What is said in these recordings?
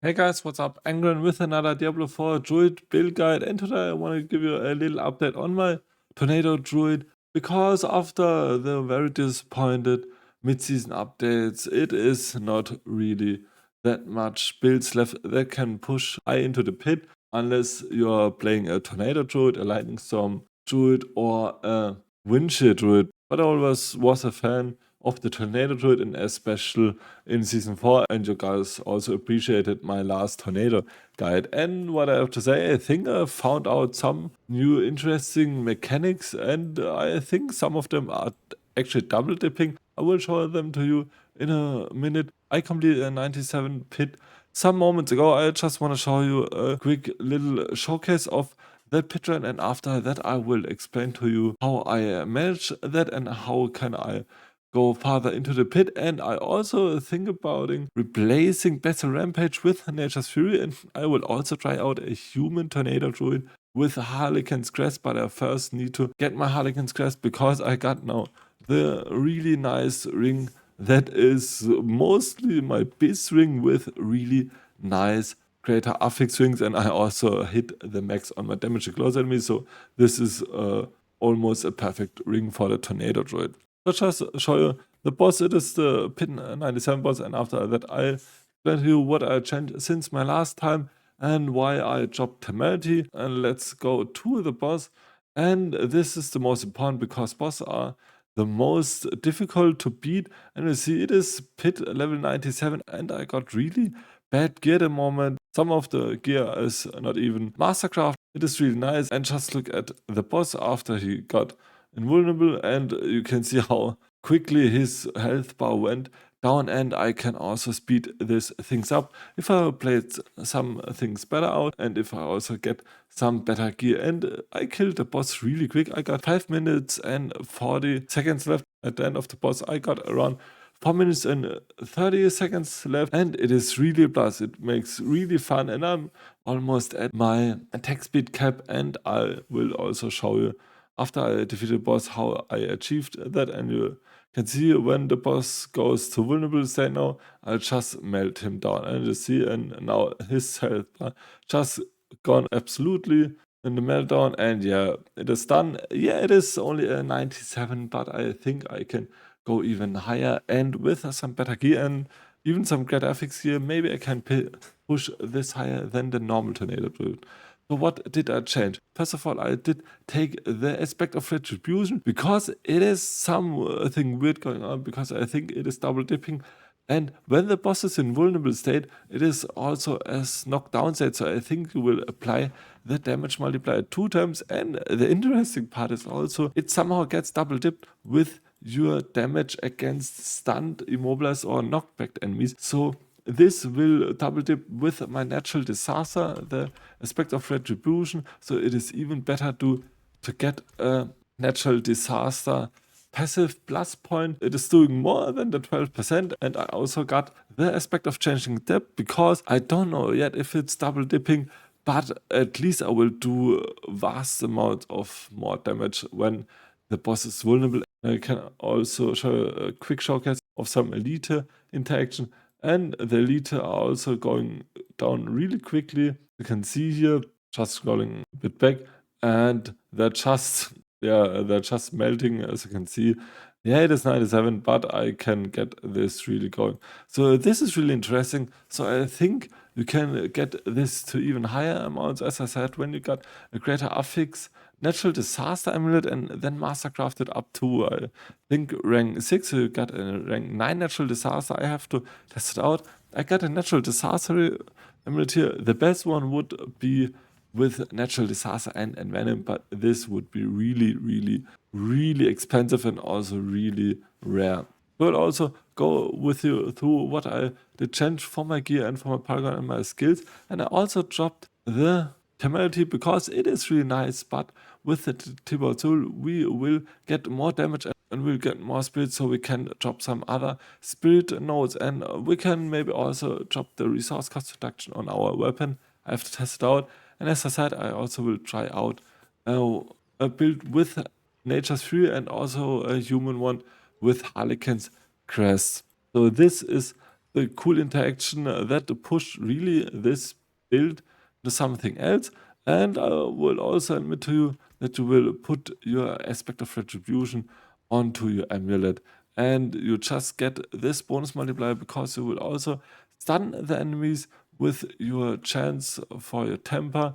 Hey guys, what's up? Angren with another Diablo 4 Druid build guide, and today I want to give you a little update on my Tornado Druid, because after the very disappointed mid-season updates, it is not really that much builds left that can push high into the pit unless you're playing a Tornado Druid, a Lightning Storm Druid, or a Wind Shear Druid. But I always was a fan of the Tornado Druid, and especially in Season 4, and you guys also appreciated my last Tornado guide. And what I have to say, I think I found out some new interesting mechanics, and I think some of them are actually double dipping. I will show them to you in a minute. I completed a 97 pit some moments ago. I just want to show you a quick little showcase of that pit run, and after that I will explain to you how I manage that and how can I go farther into the pit. And I also think about replacing Battle Rampage with Nature's Fury, and I will also try out a human Tornado Druid with Harlequin's Crest, but I first need to get my Harlequin's Crest because I got now the really nice ring that is mostly my base ring with really nice greater affix rings, and I also hit the max on my damage to close enemies, so this is almost a perfect ring for the Tornado Druid. So just show you the boss. It is the pin 97 boss, and after that I explain to you what I changed since my last time and why I dropped temerity. And let's go to the boss. And this is the most important because bosses are the most difficult to beat. And you see it is pit level 97, and I got really bad gear at the moment. Some of the gear is not even mastercraft. It is really nice. And just look at the boss after he got invulnerable, and you can see how quickly his health bar went down, and I can also speed these things up if I played some things better out and if I also get some better gear. And I killed the boss really quick. I got 5 minutes and 40 seconds left at the end of the boss. I got around 4 minutes and 30 seconds left, and it is really a blast. It makes really fun, and I'm almost at my attack speed cap, and I will also show you after I defeated the boss how I achieved that. And you can see when the boss goes to vulnerable state now, I'll just melt him down, and you see, and now his health bar just gone absolutely in the meltdown. And yeah, it is done. Yeah, it is only a 97, but I think I can go even higher, and with some better gear and even some great affix gear, maybe I can push this higher than the normal Tornado Build. So what did I change? First of all, I did take the aspect of retribution because it is something weird going on, because I think it is double dipping. And when the boss is in vulnerable state, it is also as knockdown state. So I think you will apply the damage multiplier 2 times. And the interesting part is also it somehow gets double dipped with your damage against stunned, immobilized, or knockback enemies. So this will double dip with my natural disaster, the aspect of retribution. So it is even better to get a natural disaster passive plus point. It is doing more than the 12%, and I also got the aspect of changing depth because I don't know yet if it's double dipping, but at least I will do vast amount of more damage when the boss is vulnerable. I can also show a quick showcase of some elite interaction, and the elite are also going down really quickly. You can see here, just scrolling a bit back, and they're just melting, as you can see. Yeah, it is 97, but I can get this really going. So this is really interesting. So I think you can get this to even higher amounts, as I said, when you got a greater affix, natural disaster amulet, and then mastercrafted up to, I think, rank 6. So you got a rank 9 natural disaster. I have to test it out. I got a natural disaster amulet here. The best one would be with natural disaster and envenom, but this would be really, really, really expensive and also really rare. I will also go with you through what I did change for my gear and for my paragon and my skills. And I also dropped the temerity because it is really nice, but with the Tibor tool we will get more damage and we'll get more spirit, so we can drop some other spirit nodes, and we can maybe also drop the resource cost reduction on our weapon. I have to test it out. And as I said, I also will try out a build with Nature's Fury and also a human one with Harlequin's Crest. So this is the cool interaction that push really this build to something else. And I will also admit to you that you will put your aspect of retribution onto your amulet, and you just get this bonus multiplier because you will also stun the enemies with your chance for your temper.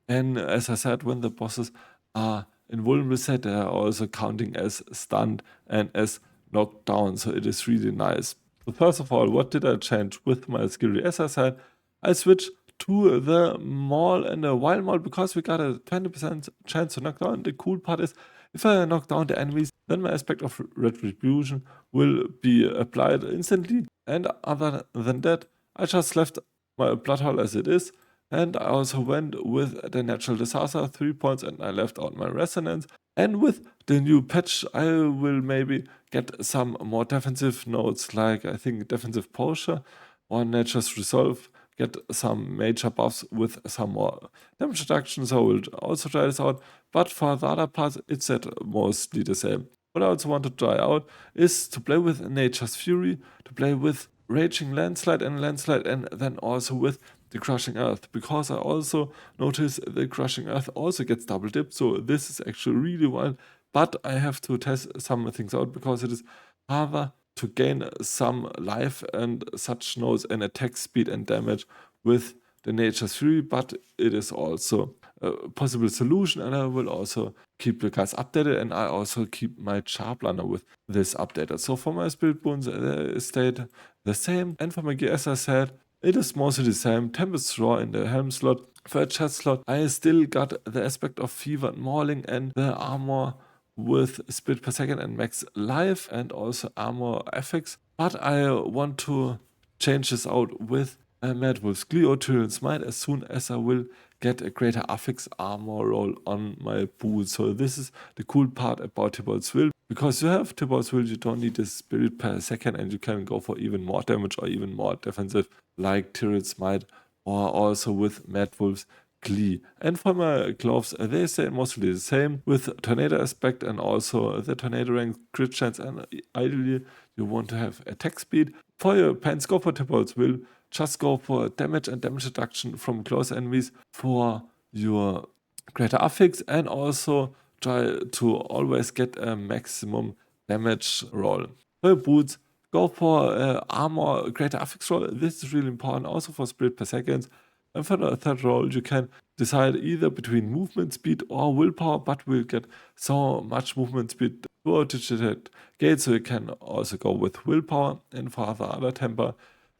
And as I said, when the bosses are in vulnerable set, they are also counting as stunned and as knocked down, so it is really nice. So first of all, what did I change with my skill? As I said, I switched to the maul and the wild maul because we got a 20% chance to knock down. The cool part is, if I knock down the enemies, then my aspect of retribution will be applied instantly. And other than that, I just left my blood hole as it is. And I also went with the natural disaster 3 points, and I left out my resonance. And with the new patch, I will maybe get some more defensive nodes, like I think defensive posture or nature's resolve, get some major buffs with some more damage reduction, so I will also try this out. But for the other parts, it's at mostly the same. What I also want to try out is to play with Nature's Fury, to play with Raging Landslide, and then also with the Crushing Earth, because I also notice the Crushing Earth also gets double dipped, so this is actually really wild. But I have to test some things out because it is harder to gain some life and such nodes and attack speed and damage with the Nature's Fury, but it is also a possible solution, and I will also keep you guys updated, and I also keep my charplaner with this updated. So for my spirit boons, they stayed the same, and for my gear, as I said, it is mostly the same. Tempest Roar in the helm slot. For a chest slot, I still got the aspect of fever and mauling and the armor with speed per second and max life, and also armor effects. But I want to change this out with a Mad Wolf's Glee or Tyrion's Might as soon as I will get a greater affix armor roll on my boot. So this is the cool part about Tybalt's Will. Because you have Tybalt's Will, you don't need the spirit per second, and you can go for even more damage or even more defensive, like Tyrion's Might, or also with Mad Wolf's Glee. And for my gloves, they stay mostly the same with tornado aspect and also the tornado rank crit chance, and ideally you want to have attack speed. For your pants, go for Tybalt's Will. Just go for damage and damage reduction from close enemies for your greater affix, and also try to always get a maximum damage roll. For your boots, go for armor greater affix roll. This is really important also for spirit per second. And for the third roll, you can decide either between movement speed or willpower, but we'll get so much movement speed throughout digital gate, so you can also go with willpower. And for the other temper,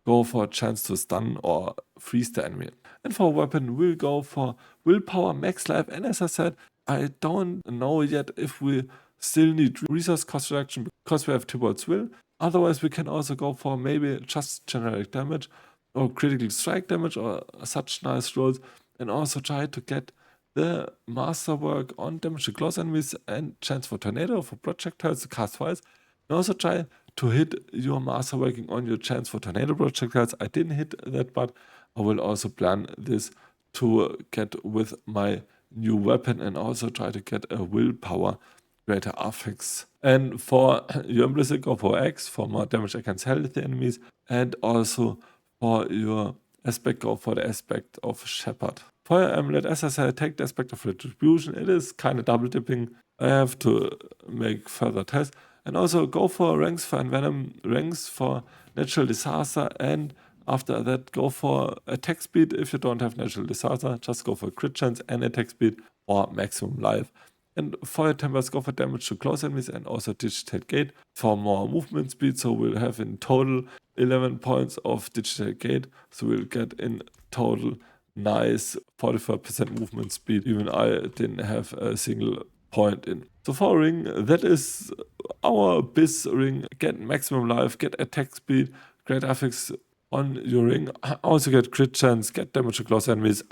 go for a chance to stun or freeze the enemy. And for a weapon, we'll go for willpower, max life, and as I said, I don't know yet if we still need resource cost reduction because we have Tybalt's Will. Otherwise, we can also go for maybe just generic damage or critical strike damage or such nice rolls, and also try to get the masterwork on damage to close enemies and chance for tornado, for projectiles to cast twice, and also try to hit your masterworking on your chance for tornado projectiles. I didn't hit that, but I will also plan this to get with my new weapon, and also try to get a willpower greater affix. And for your implicit, go for X for more damage against healthy enemies, and also for your aspect, go for the aspect of Shepherd. For your amulet, as I said, take the aspect of retribution. It is kind of double dipping. I have to make further tests. And also go for ranks for envenom, ranks for natural disaster, and after that go for attack speed. If you don't have natural disaster, just go for crit chance and attack speed or maximum life. And for your tempers, go for damage to close enemies and also digital gate for more movement speed. So we'll have in total 11 points of digital gate. So we'll get in total nice 44% movement speed. Even I didn't have a single point in. So for ring, that is our biz ring. Get maximum life, get attack speed, great affix on your ring. Also get crit chance, get damage to close enemies,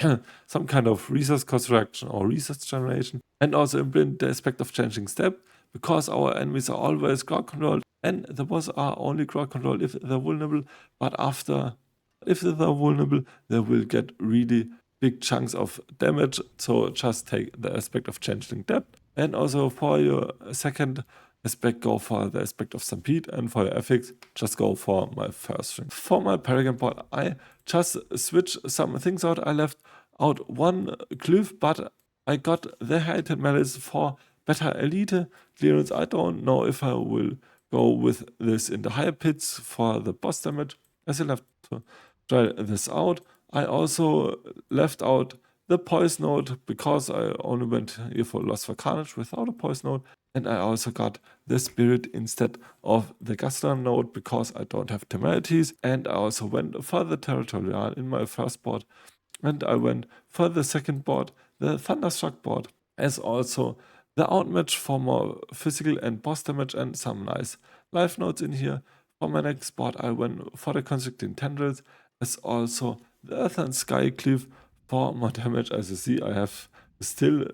some kind of resource cost reduction or resource generation, and also implement the aspect of changing step, because our enemies are always crowd controlled, and the boss are only crowd controlled if they're vulnerable, but if they're vulnerable, they will get really big chunks of damage. So just take the aspect of changing depth. And also for your second aspect, go for the aspect of Stampede, and for your ethics, just go for my first string. For my Paragon board, I just switched some things out. I left out one glyph, but I got the Hated Malice for better elite clearance. I don't know if I will go with this in the higher pits for the boss damage. I still have to try this out. I also left out the poison node because I only went here for Lost for Carnage without a poison node. And I also got the spirit instead of the Gaston node because I don't have temerities. And I also went for the territorial in my first board. And I went for the second board, the Thunderstruck board, as also the outmatch for more physical and boss damage and some nice life nodes in here. For my next board, I went for the Constricting Tendrils, as also the Earth and Sky Cleave for more damage. As you see, I have still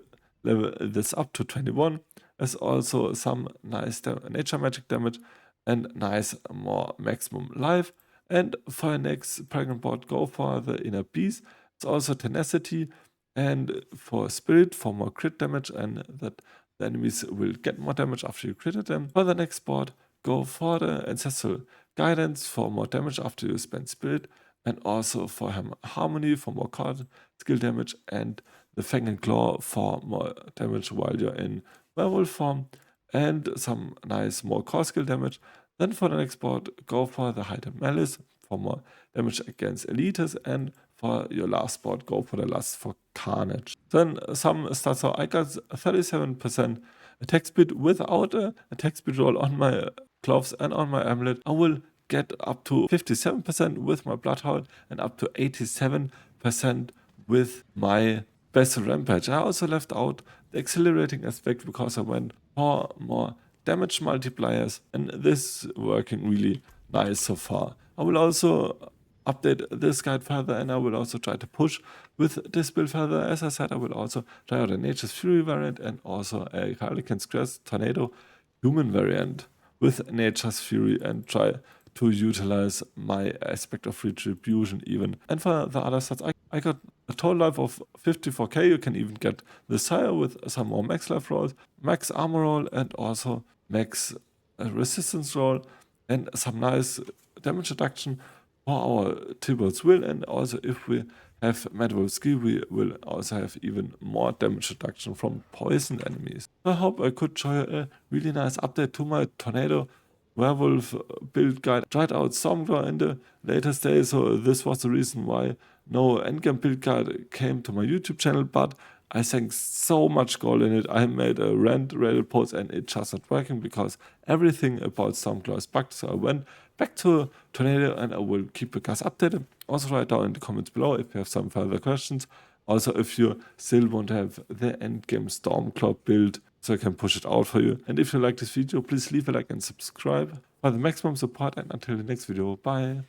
level this up to 21, as also some nice nature magic damage and nice more maximum life. And for the next Paragon board, go for the Inner Beast. It's also Tenacity, and for Spirit for more crit damage, and that the enemies will get more damage after you critted them. For the next board, go for the Ancestral Guidance for more damage after you spend Spirit, and also for Harmony for more card skill damage, and the Fang and Claw for more damage while you're in werewolf form, and some nice more core skill damage. Then for the next board, go for the Hated Malice for more damage against elites, and for your last board, go for the Lust for Carnage. Then some stats. So I got 37% attack speed without a attack speed roll on my gloves and on my amulet. I will get up to 57% with my Bloodhound and up to 87% with my Bestial Rampage. I also left out the accelerating aspect because I went for more damage multipliers, and this is working really nice so far. I will also update this guide further, and I will also try to push with this build further. As I said, I will also try out a Nature's Fury variant and also a Harlequin's Crest Tornado human variant with Nature's Fury, and try to utilize my aspect of retribution even. And for the other stats, I got a total life of 54k. You can even get this higher with some more max life rolls, max armor roll, and also max resistance roll, and some nice damage reduction for our Tibble's Will. And also if we have Madwolf Ski, we will also have even more damage reduction from poisoned enemies. I hope I could show you a really nice update to my Tornado Werewolf build guide. I tried out Stormglaw in the latest days, so this was the reason why no Endgame build guide came to my YouTube channel, but I sank so much gold in it. I made a rant Reddit post and it just not working because everything about Stormglaw is bugged. So I went back to Tornado, and I will keep you guys updated. Also write down in the comments below if you have some further questions. Also if you still want to have the Endgame Stormclaw build, so I can push it out for you. And if you like this video, please leave a like and subscribe for the maximum support, and until the next video, bye.